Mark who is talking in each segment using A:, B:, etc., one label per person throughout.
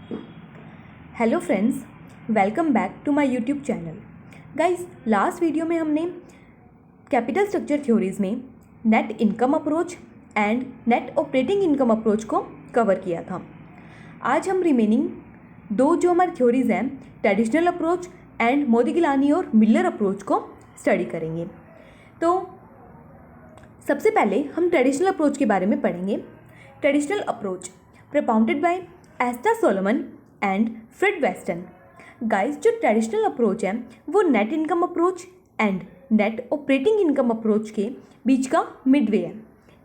A: Hello friends, welcome back to my YouTube channel. Guys, last video में हमने capital structure theories में net income approach and net operating income approach को cover किया था। आज हम रिमेनिंग दो जो हमारी थ्योरीज हैं, ट्रेडिशनल अप्रोच एंड मोदिगिलानी और मिलर अप्रोच को स्टडी करेंगे। तो सबसे पहले हम ट्रेडिशनल अप्रोच के बारे में पढ़ेंगे। Traditional approach propounded by Ezra Solomon and Fred Weston. Guys, जो ट्रेडिशनल अप्रोच है वो net income approach and net operating income approach के बीच का मिडवे है।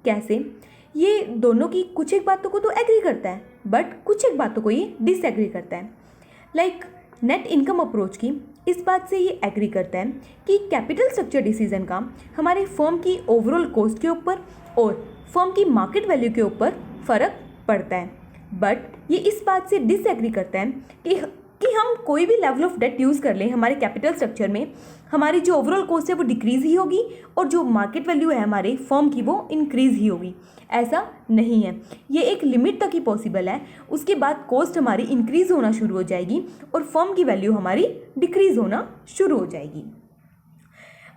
A: कैसे? ये दोनों की कुछ एक बातों को तो एग्री करता है, बट कुछ एक बातों को ये डिसएग्री करता है। लाइक नेट इनकम अप्रोच की इस बात से ये एग्री करता है कि कैपिटल स्ट्रक्चर डिसीजन का हमारे फर्म की ओवरऑल कॉस्ट के ऊपर और फर्म की मार्केट वैल्यू के ऊपर फ़र्क पड़ता है। बट ये इस बात से डिसएग्री करता है कि हम कोई भी लेवल ऑफ डेट यूज़ कर लें हमारे कैपिटल स्ट्रक्चर में, हमारी जो ओवरऑल कॉस्ट है वो डिक्रीज़ ही होगी और जो मार्केट वैल्यू है हमारे फर्म की वो इंक्रीज़ ही होगी। ऐसा नहीं है, ये एक लिमिट तक ही पॉसिबल है। उसके बाद कॉस्ट हमारी इंक्रीज़ होना शुरू हो जाएगी और फर्म की वैल्यू हमारी डिक्रीज़ होना शुरू हो जाएगी।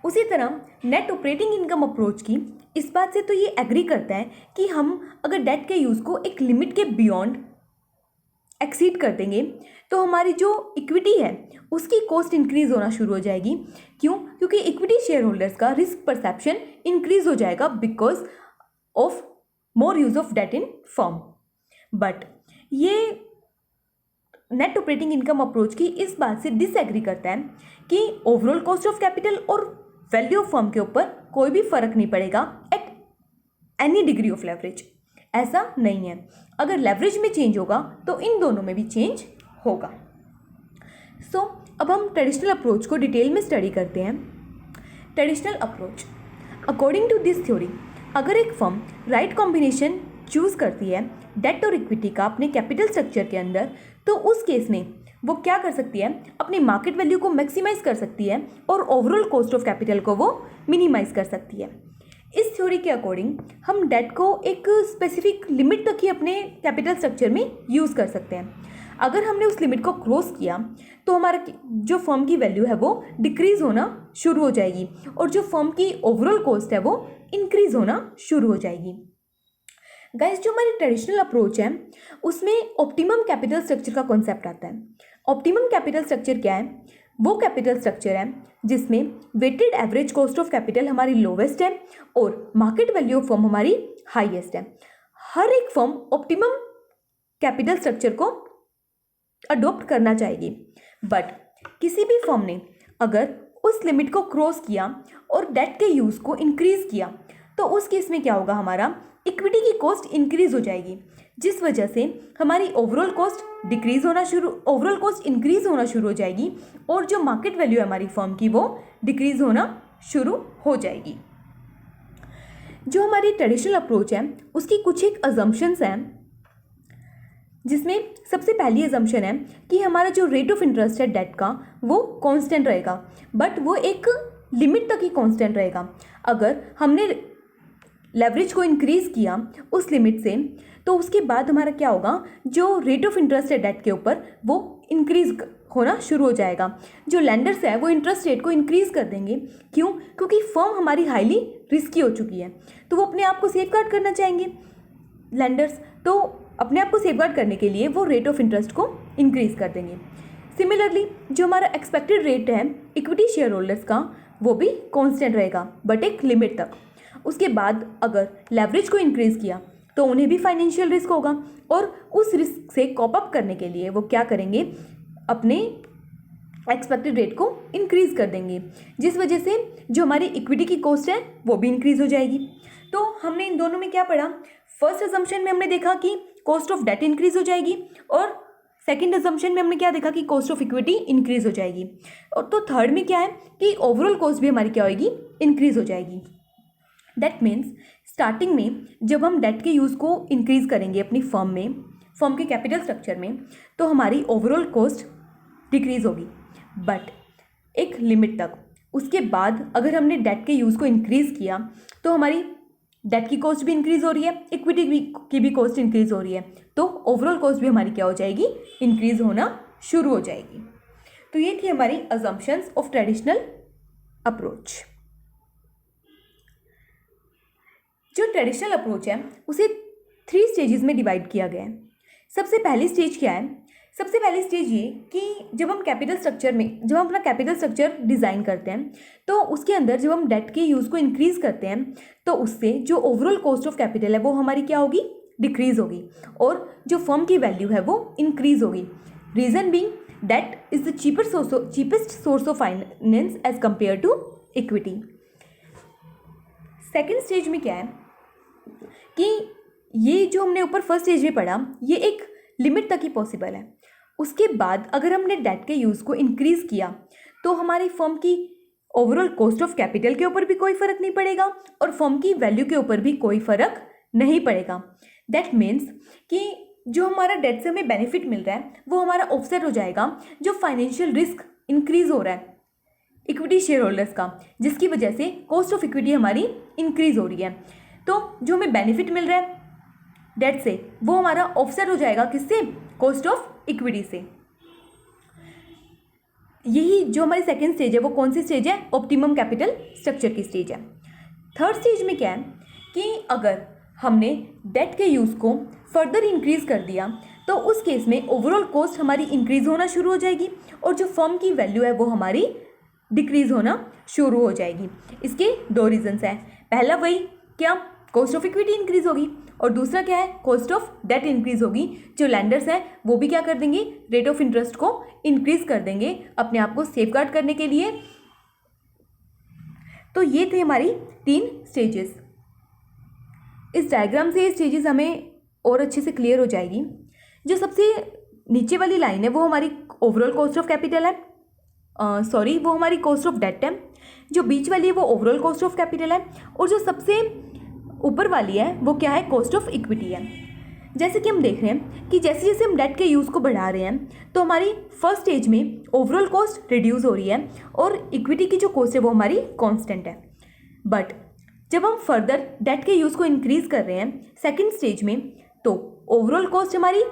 A: उसी तरह नेट ऑपरेटिंग इनकम अप्रोच की इस बात से तो ये एग्री करता है कि हम अगर डेट के यूज़ को एक लिमिट के बियॉन्ड एक्सीड कर देंगे तो हमारी जो इक्विटी है उसकी कॉस्ट इंक्रीज होना शुरू हो जाएगी। क्यों? क्योंकि इक्विटी शेयर होल्डर्स का रिस्क परसेप्शन इंक्रीज हो जाएगा because of more use of debt in firm. But ये नेट ऑपरेटिंग इनकम अप्रोच की इस बात से डिसएग्री करता है कि ओवरऑल कॉस्ट ऑफ कैपिटल और वैल्यू ऑफ फर्म के ऊपर कोई भी फर्क नहीं पड़ेगा at any degree of leverage. ऐसा नहीं है, अगर लेवरेज में चेंज होगा तो इन दोनों में भी चेंज होगा। सो अब हम ट्रेडिशनल अप्रोच को डिटेल में स्टडी करते हैं। Traditional approach according to this theory, अगर एक फर्म राइट कॉम्बिनेशन चूज़ करती है डेट और इक्विटी का अपने कैपिटल स्ट्रक्चर के अंदर, तो उस केस में वो क्या कर सकती है, अपनी मार्केट वैल्यू को मैक्सिमाइज कर सकती है और ओवरऑल कॉस्ट ऑफ कैपिटल को वो मिनिमाइज कर सकती है। इस थ्योरी के अकॉर्डिंग हम डेट को एक स्पेसिफिक लिमिट तक ही अपने कैपिटल स्ट्रक्चर में यूज़ कर सकते हैं। अगर हमने उस लिमिट को क्रॉस किया तो हमारा जो फर्म की वैल्यू है वो डिक्रीज होना शुरू हो जाएगी और जो फर्म की ओवरऑल कॉस्ट है वो इंक्रीज होना शुरू हो जाएगी। गाइस, जो हमारी ट्रेडिशनल अप्रोच है उसमें ऑप्टिमम कैपिटल स्ट्रक्चर का कॉन्सेप्ट आता है। ऑप्टिमम कैपिटल स्ट्रक्चर क्या है? वो कैपिटल स्ट्रक्चर है जिसमें weighted average cost of capital हमारी लोवेस्ट है और मार्केट वैल्यू ऑफ फर्म हमारी हाईएस्ट है। हर एक फर्म ऑप्टिमम कैपिटल स्ट्रक्चर को अडॉप्ट करना चाहेगी, बट किसी भी फर्म ने अगर उस लिमिट को क्रॉस किया और डेट के यूज़ को इंक्रीज किया तो उस केस में क्या होगा, हमारा इक्विटी की कॉस्ट इंक्रीज हो जाएगी, जिस वजह से हमारी ओवरऑल कॉस्ट इंक्रीज होना शुरू हो जाएगी और जो मार्केट वैल्यू है हमारी फर्म की वो डिक्रीज होना शुरू हो जाएगी। जो हमारी ट्रेडिशनल अप्रोच है उसकी कुछ एक अजम्पशंस हैं, जिसमें सबसे पहली अजम्पशन है कि हमारा जो रेट ऑफ इंटरेस्ट है डेट का वो कांस्टेंट रहेगा, बट वो एक लिमिट तक ही कांस्टेंट रहेगा। अगर हमने लेवरेज को इंक्रीज़ किया उस लिमिट से तो उसके बाद हमारा क्या होगा, जो रेट ऑफ इंटरेस्ट है डेट के ऊपर वो इंक्रीज़ होना शुरू हो जाएगा। जो लेंडर्स है वो इंटरेस्ट रेट को इंक्रीज़ कर देंगे। क्यों? क्योंकि फर्म हमारी हाईली रिस्की हो चुकी है, तो वो अपने आप को सेफ गार्ड करना चाहेंगे लेंडर्स, तो अपने आप को सेफ गार्ड करने के लिए वो रेट ऑफ इंटरेस्ट को इंक्रीज़ कर देंगे। सिमिलरली जो हमारा एक्सपेक्टेड रेट है इक्विटी शेयर होल्डर्स का वो भी कांस्टेंट रहेगा, बट एक लिमिट तक। उसके बाद अगर लेवरेज को इंक्रीज़ किया तो उन्हें भी फाइनेंशियल रिस्क होगा और उस रिस्क से कॉप अप करने के लिए वो क्या करेंगे, अपने एक्सपेक्टेड रेट को इंक्रीज़ कर देंगे, जिस वजह से जो हमारी इक्विटी की कॉस्ट है वो भी इंक्रीज़ हो जाएगी। तो हमने इन दोनों में क्या पढ़ा? फर्स्ट अजम्पशन में हमने देखा कि कॉस्ट ऑफ डेट इंक्रीज़ हो जाएगी और सेकेंड अजम्पशन में हमने क्या देखा कि कॉस्ट ऑफ इक्विटी इंक्रीज़ हो जाएगी। और तो थर्ड में क्या है कि ओवरऑल कॉस्ट भी हमारी क्या होगी, इंक्रीज़ हो जाएगी। दैट मीन्स स्टार्टिंग में जब हम डेट के यूज़ को इंक्रीज़ करेंगे अपनी फर्म के कैपिटल स्ट्रक्चर में, तो हमारी ओवरऑल कॉस्ट डिक्रीज़ होगी, बट एक लिमिट तक। उसके बाद अगर हमने डेट के यूज़ को इंक्रीज़ किया तो हमारी डेट की कॉस्ट भी इंक्रीज़ हो रही है, इक्विटी की भी कॉस्ट इंक्रीज़ हो रही है, तो ओवरऑल कॉस्ट भी हमारी क्या हो जाएगी, इंक्रीज होना शुरू हो जाएगी। तो ये थी हमारी अजम्पशंस ऑफ ट्रेडिशनल अप्रोच। जो ट्रेडिशनल अप्रोच है उसे 3 स्टेजेस में डिवाइड किया गया है। सबसे पहली स्टेज क्या है, सबसे पहली स्टेज ये कि जब हम कैपिटल स्ट्रक्चर में, जब हम अपना कैपिटल स्ट्रक्चर डिज़ाइन करते हैं तो उसके अंदर जब हम डेट के यूज़ को इंक्रीज़ करते हैं तो उससे जो ओवरऑल कॉस्ट ऑफ कैपिटल है वो हमारी क्या होगी, डिक्रीज़ होगी, और जो फर्म की वैल्यू है वो इंक्रीज़ होगी। Reason being debt is the cheapest source of finance as compare to equity. Second stage में क्या है कि ये जो हमने ऊपर फर्स्ट स्टेज में पढ़ा ये एक लिमिट तक ही पॉसिबल है। उसके बाद अगर हमने डेट के यूज़ को इंक्रीज़ किया तो हमारी फर्म की ओवरऑल कॉस्ट ऑफ कैपिटल के ऊपर भी कोई फ़र्क नहीं पड़ेगा और फर्म की वैल्यू के ऊपर भी कोई फ़र्क नहीं पड़ेगा। दैट मीन्स कि जो हमारा डेट से हमें बेनिफिट मिल रहा है वो हमारा ऑफसेट हो जाएगा जो फाइनेंशियल रिस्क इंक्रीज़ हो रहा है इक्विटी शेयर होल्डर्स का, जिसकी वजह से कॉस्ट ऑफ इक्विटी हमारी इंक्रीज़ हो रही है। तो जो हमें बेनिफिट मिल रहा है डेट से वो हमारा ऑफसेट हो जाएगा किससे, कॉस्ट ऑफ इक्विटी से। यही जो हमारी सेकेंड स्टेज है वो कौन सी स्टेज है, ऑप्टिमम कैपिटल स्ट्रक्चर की स्टेज है। थर्ड स्टेज में क्या है कि अगर हमने डेट के यूज़ को फर्दर इंक्रीज़ कर दिया तो उस केस में ओवरऑल कॉस्ट हमारी इंक्रीज़ होना शुरू हो जाएगी और जो फर्म की वैल्यू है वो हमारी डिक्रीज़ होना शुरू हो जाएगी। इसके 2 रीजंस हैं। पहला वही क्या, कॉस्ट ऑफ इक्विटी इंक्रीज़ होगी, और दूसरा क्या है, कॉस्ट ऑफ डेट इंक्रीज़ होगी। जो लैंडर्स हैं वो भी क्या कर देंगे, रेट ऑफ इंटरेस्ट को इंक्रीज़ कर देंगे अपने आप को सेफगार्ड करने के लिए। तो ये थे हमारी 3 स्टेजेस। इस डायग्राम से ये स्टेजेस हमें और अच्छे से क्लियर हो जाएगी। जो सबसे नीचे वाली लाइन है वो हमारी ओवरऑल कॉस्ट ऑफ कैपिटल है, वो हमारी कॉस्ट ऑफ डेट है। जो बीच वाली है वो ओवरऑल कॉस्ट ऑफ कैपिटल है, और जो सबसे ऊपर वाली है वो क्या है, कॉस्ट ऑफ इक्विटी है। जैसे कि हम देख रहे हैं कि जैसे जैसे हम डेट के यूज़ को बढ़ा रहे हैं तो हमारी फर्स्ट स्टेज में ओवरऑल कॉस्ट रिड्यूस हो रही है और इक्विटी की जो कॉस्ट है वो हमारी कांस्टेंट है। बट जब हम फर्दर डेट के यूज़ को इंक्रीज़ कर रहे हैं सेकेंड स्टेज में तो ओवरऑल कॉस्ट हमारी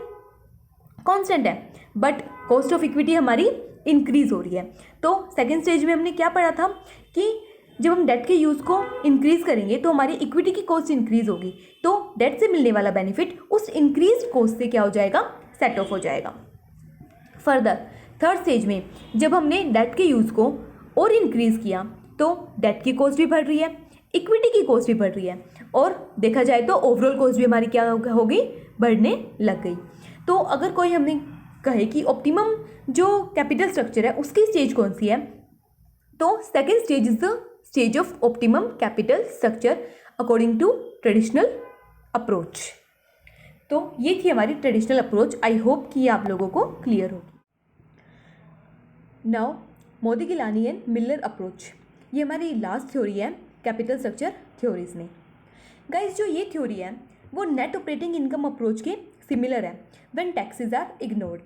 A: कांस्टेंट है बट कॉस्ट ऑफ इक्विटी हमारी इंक्रीज़ हो रही है। तो सेकेंड स्टेज में हमने क्या पढ़ा था कि जब हम डेट के यूज़ को इंक्रीज़ करेंगे तो हमारी इक्विटी की कॉस्ट इंक्रीज़ होगी, तो डेट से मिलने वाला बेनिफिट उस इंक्रीज कॉस्ट से क्या हो जाएगा, सेट ऑफ हो जाएगा। फर्दर थर्ड स्टेज में जब हमने डेट के यूज़ को और इंक्रीज़ किया तो डेट की कॉस्ट भी बढ़ रही है, इक्विटी की कॉस्ट भी बढ़ रही है, और देखा जाए तो ओवरऑल कॉस्ट भी हमारी क्या हो गई, बढ़ने लग गई। तो अगर कोई हमने कहे कि ऑप्टिमम जो कैपिटल स्ट्रक्चर है उसकी स्टेज कौन सी है, तो second stage is the stage of optimum capital structure according to traditional approach. तो ये थी हमारी ट्रेडिशनल अप्रोच। आई होप कि ये आप लोगों को क्लियर होगी। Now Modigliani and Miller approach, ये हमारी लास्ट थ्योरी है कैपिटल स्ट्रक्चर थ्योरीज में। गाइज जो ये थ्योरी है वो नेट ऑपरेटिंग इनकम अप्रोच के सिमिलर है when taxes are ignored.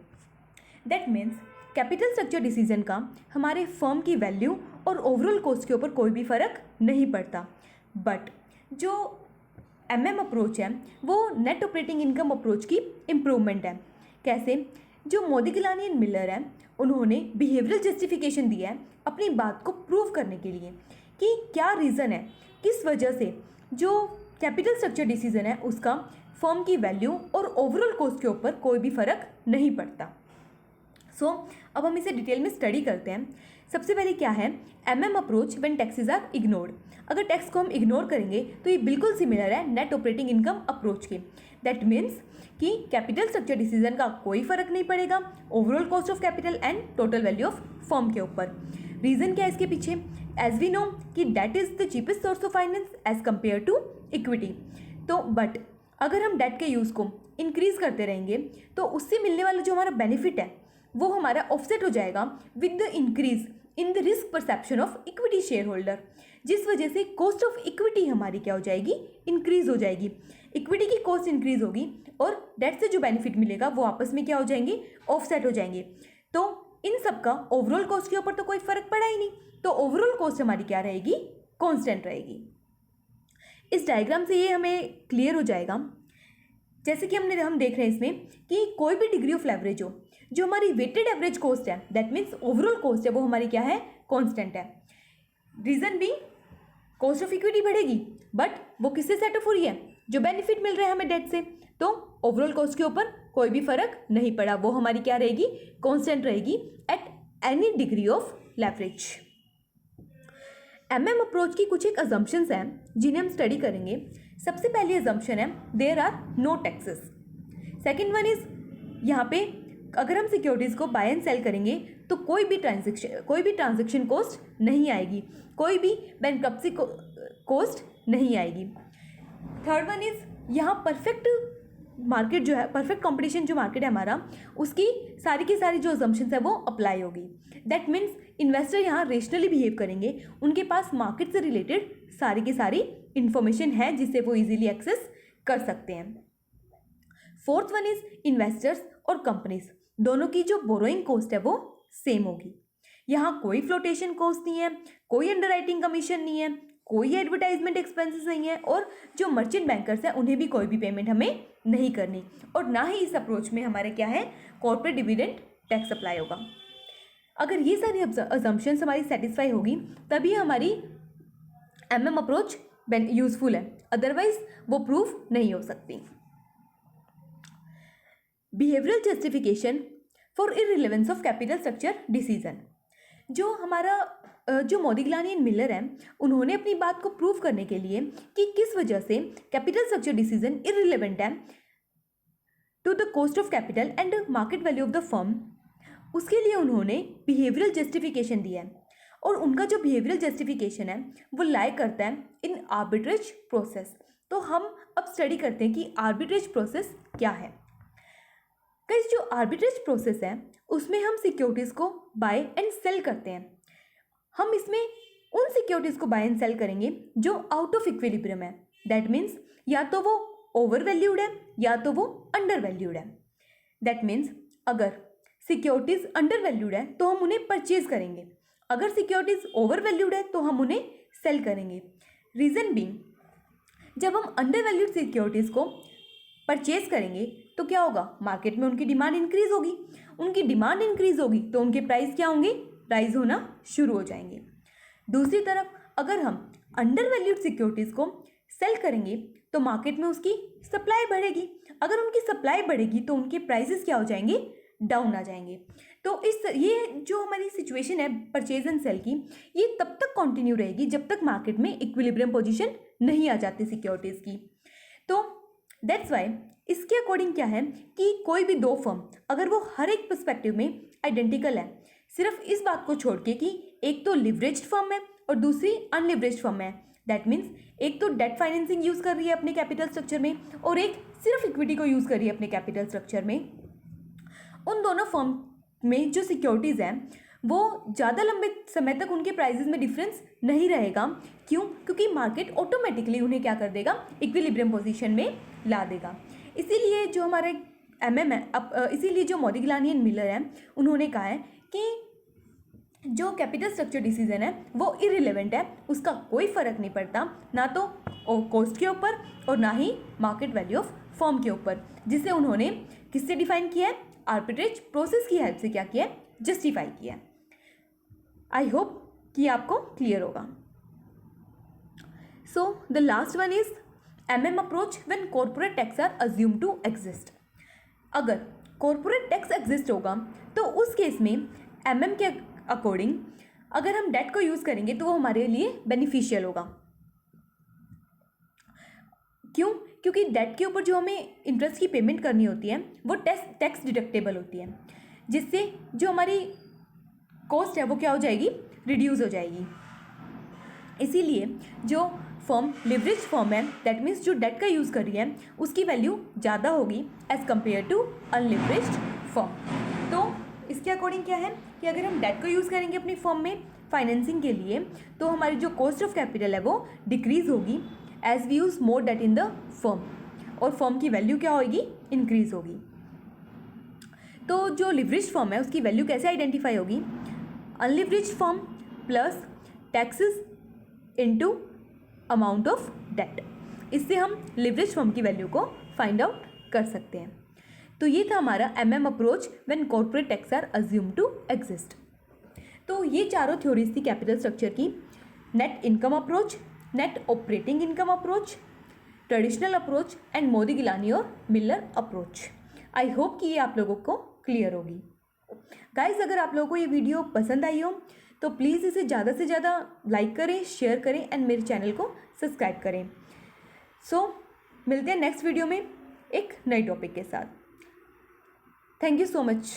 A: That means capital structure decision का हमारे फर्म की वैल्यू और ओवरऑल कॉस्ट के ऊपर कोई भी फ़र्क नहीं पड़ता। बट जो एमएम अप्रोच है वो नेट ऑपरेटिंग इनकम अप्रोच की इम्प्रूवमेंट है। कैसे, जो मोदिगिलानी एंड मिलर है उन्होंने बिहेवियरल जस्टिफिकेशन दिया है अपनी बात को प्रूव करने के लिए कि क्या रीज़न है, किस वजह से जो कैपिटल स्ट्रक्चर डिसीजन है उसका फर्म की वैल्यू और ओवरऑल कॉस्ट के ऊपर कोई भी फ़र्क नहीं पड़ता। सो अब हम इसे डिटेल में स्टडी करते हैं। सबसे पहले क्या है MM approach when taxes are ignored. अगर टैक्स को हम इग्नोर करेंगे तो ये बिल्कुल सिमिलर है नेट ऑपरेटिंग इनकम अप्रोच के। दैट मीन्स कि कैपिटल स्ट्रक्चर डिसीजन का कोई फ़र्क नहीं पड़ेगा overall cost of capital and total value of firm के ऊपर। रीज़न क्या है इसके पीछे, एज वी नो कि debt is the cheapest source of finance as compare to equity. तो बट अगर हम डेट के यूज़ को इंक्रीज़ करते रहेंगे तो उससे मिलने वाला जो हमारा बेनिफिट है वो हमारा ऑफसेट हो जाएगा with the increase in the risk perception of equity share holder, जिस वजह से कॉस्ट ऑफ इक्विटी हमारी क्या हो जाएगी, इंक्रीज हो जाएगी। इक्विटी की कॉस्ट इंक्रीज होगी और डेट से जो बेनिफिट मिलेगा वो आपस में क्या हो जाएंगे, ऑफसेट हो जाएंगे। तो इन सब का ओवरऑल कॉस्ट के ऊपर तो कोई फर्क पड़ा ही नहीं, तो ओवरऑल कॉस्ट हमारी क्या रहेगी, कॉन्स्टेंट रहेगी। इस डायग्राम से ये हमें क्लियर हो जाएगा जैसे कि हम देख रहे हैं इसमें कि कोई भी डिग्री ऑफ लेवरेज हो, जो हमारी वेटेड एवरेज कॉस्ट है, दैट मीन्स ओवरऑल कॉस्ट है, वो हमारी क्या है, कांस्टेंट है। रीजन भी कॉस्ट ऑफ इक्विटी बढ़ेगी, बट वो किससे सेट ऑफ हो रही है, जो बेनिफिट मिल रहा है हमें डेट से, तो ओवरऑल कॉस्ट के ऊपर कोई भी फर्क नहीं पड़ा, वो हमारी क्या रहेगी, कांस्टेंट रहेगी eight any degree of leverage. MM approach की कुछ एक अजम्पशंस हैं जिन्हें हम स्टडी करेंगे। सबसे पहली अजम्पशन है there are no taxes. Second one is, यहाँ पे अगर हम सिक्योरिटीज़ को बाय एंड सेल करेंगे तो कोई भी ट्रांजेक्शन कॉस्ट नहीं आएगी, कोई भी बैंकरप्सी कॉस्ट नहीं आएगी। थर्ड वन इज, यहाँ परफेक्ट मार्केट जो है, परफेक्ट कंपटीशन जो मार्केट है हमारा, उसकी सारी की सारी जो अजम्पशंस है वो अप्लाई होगी। दैट मीन्स इन्वेस्टर यहाँ रेशनली बिहेव करेंगे, उनके पास मार्केट से रिलेटेड सारी की सारी इंफॉर्मेशन है जिससे वो इजीली एक्सेस कर सकते हैं। फोर्थ वन इज, इन्वेस्टर्स और कंपनीज दोनों की जो बोरोइंग कॉस्ट है वो सेम होगी। यहाँ कोई फ्लोटेशन कॉस्ट नहीं है, कोई अंडरराइटिंग कमीशन नहीं है, कोई एडवर्टाइजमेंट एक्सपेंसेस नहीं है, और जो मर्चेंट बैंकर्स हैं उन्हें भी कोई भी पेमेंट हमें नहीं करनी, और ना ही इस अप्रोच में हमारे क्या है, कॉर्पोरेट डिविडेंड टैक्स अप्लाई होगा। अगर ये सारी अजम्पशंस हमारी सेटिस्फाई होगी तभी हमारी एमएम अप्रोच यूजफुल है, अदरवाइज वो प्रूफ नहीं हो सकती। Behavioural justification for इररिलेवेंस of capital structure decision. जो हमारा जो मोदिग्लानी एंड मिलर हैं, उन्होंने अपनी बात को प्रूव करने के लिए कि किस वजह से कैपिटल स्ट्रक्चर डिसीजन इररिलेवेंट है to the cost of capital and market value of the firm, उसके लिए उन्होंने बिहेवियरल जस्टिफिकेशन दिया है। और उनका जो बिहेवियरल जस्टिफिकेशन है वो लाई करता है इन आर्बिट्रेज प्रोसेस। तो हम अब स्टडी करते हैं कि आर्बिट्रेज प्रोसेस क्या है। गाइस, जो आर्बिट्रेज प्रोसेस है उसमें हम सिक्योरिटीज़ को बाय एंड सेल करते हैं। हम इसमें उन सिक्योरिटीज़ को बाय एंड सेल करेंगे जो आउट ऑफ इक्विलिब्रियम है। दैट मीन्स या तो वो ओवर वैल्यूड है या तो वो अंडर वैल्यूड है। दैट मीन्स अगर सिक्योरिटीज़ अंडर वैल्यूड है तो हम उन्हें परचेज करेंगे, अगर सिक्योरिटीज़ ओवर वैल्यूड है तो हम उन्हें सेल करेंगे। रीज़न बीइंग, जब हम अंडर वैल्यूड सिक्योरिटीज़ को परचेज करेंगे तो क्या होगा, मार्केट में उनकी डिमांड इंक्रीज होगी, उनकी डिमांड इंक्रीज होगी तो उनके प्राइस क्या होंगे, राइज होना शुरू हो जाएंगे। दूसरी तरफ अगर हम अंडर वैल्यूड सिक्योरिटीज़ को सेल करेंगे तो मार्केट में उसकी सप्लाई बढ़ेगी, अगर उनकी सप्लाई बढ़ेगी तो उनके प्राइसेस क्या हो जाएंगे, डाउन आ जाएंगे। तो ये जो हमारी सिचुएशन है परचेज एंड सेल की, ये तब तक कंटिन्यू रहेगी जब तक मार्केट में इक्विलिब्रियम पोजीशन नहीं आ जाती सिक्योरिटीज़ की। तो दैट्स वाई इसके अकॉर्डिंग क्या है कि कोई भी दो फर्म अगर वो हर एक पर्सपेक्टिव में आइडेंटिकल है, सिर्फ इस बात को छोड़ के कि एक तो लिवरेज्ड फर्म है और दूसरी अनलिवरेज्ड फर्म है, दैट मीन्स एक तो डेट फाइनेंसिंग यूज़ कर रही है अपने कैपिटल स्ट्रक्चर में और एक सिर्फ इक्विटी को यूज़ कर रही है अपने कैपिटल स्ट्रक्चर में, उन दोनों फर्म में जो सिक्योरिटीज़ हैं वो ज़्यादा लंबे समय तक उनके प्राइजेस में डिफरेंस नहीं रहेगा। क्यों? क्योंकि मार्केट ऑटोमेटिकली उन्हें क्या कर देगा, इक्विलिब्रियम पोजीशन में ला देगा। इसीलिए जो हमारे एमएम है, इसीलिए जो मोदिग्लानी एंड मिलर है, उन्होंने कहा है कि जो कैपिटल स्ट्रक्चर डिसीजन है वो इररिलेवेंट है, उसका कोई फ़र्क नहीं पड़ता, ना तो कॉस्ट के ऊपर और ना ही मार्केट वैल्यू ऑफ फर्म के ऊपर, जिसे उन्होंने किससे डिफाइन किया है, आर्बिट्रेज प्रोसेस की हेल्प से क्या किया है, जस्टिफाई किया है। आई होप कि आपको क्लियर होगा। So the last one is MM approach when corporate tax are assume to exist. अगर कॉर्पोरेट टैक्स एग्जिस्ट होगा तो उस केस में MM के अकॉर्डिंग अगर हम डेट को यूज़ करेंगे तो वो हमारे लिए बेनिफिशियल होगा। क्यों? क्योंकि डेट के ऊपर जो हमें इंटरेस्ट की पेमेंट करनी होती है वो टैक्स डिडक्टेबल होती है, जिससे जो हमारी कॉस्ट है वो क्या हो जाएगी, रिड्यूस हो जाएगी। इसीलिए जो फर्म लिवरेज फर्म है, दैट मीन्स जो डेट का यूज़ कर रही है उसकी वैल्यू ज़्यादा होगी एज़ कम्पेयर टू अनलिवरेज्ड फर्म। तो इसके अकॉर्डिंग क्या है कि अगर हम डेट को यूज़ करेंगे अपनी फर्म में फाइनेंसिंग के लिए तो हमारी जो कॉस्ट ऑफ कैपिटल है वो डिक्रीज़ होगी as we use more debt in the firm, और फर्म की वैल्यू क्या होगी, इंक्रीज होगी। तो जो लिवरेज फर्म है उसकी वैल्यू कैसे आइडेंटिफाई होगी, unlevered firm plus taxes into amount of debt. इससे हम लिवरेज फर्म की वैल्यू को फाइंड आउट कर सकते हैं। तो ये था हमारा MM approach when corporate tax are assume to exist. तो ये चारों थ्योरीज थी कैपिटल स्ट्रक्चर की, net income approach, net operating income approach, traditional approach and Modigliani और मिलर अप्रोच। आई होप कि ये आप लोगों को क्लियर होगी। गाइज, अगर आप लोगों को ये वीडियो पसंद आई हो तो प्लीज़ इसे ज़्यादा से ज़्यादा लाइक करें, शेयर करें एंड मेरे चैनल को सब्सक्राइब करें। सो मिलते हैं नेक्स्ट वीडियो में एक नई टॉपिक के साथ। Thank you so much.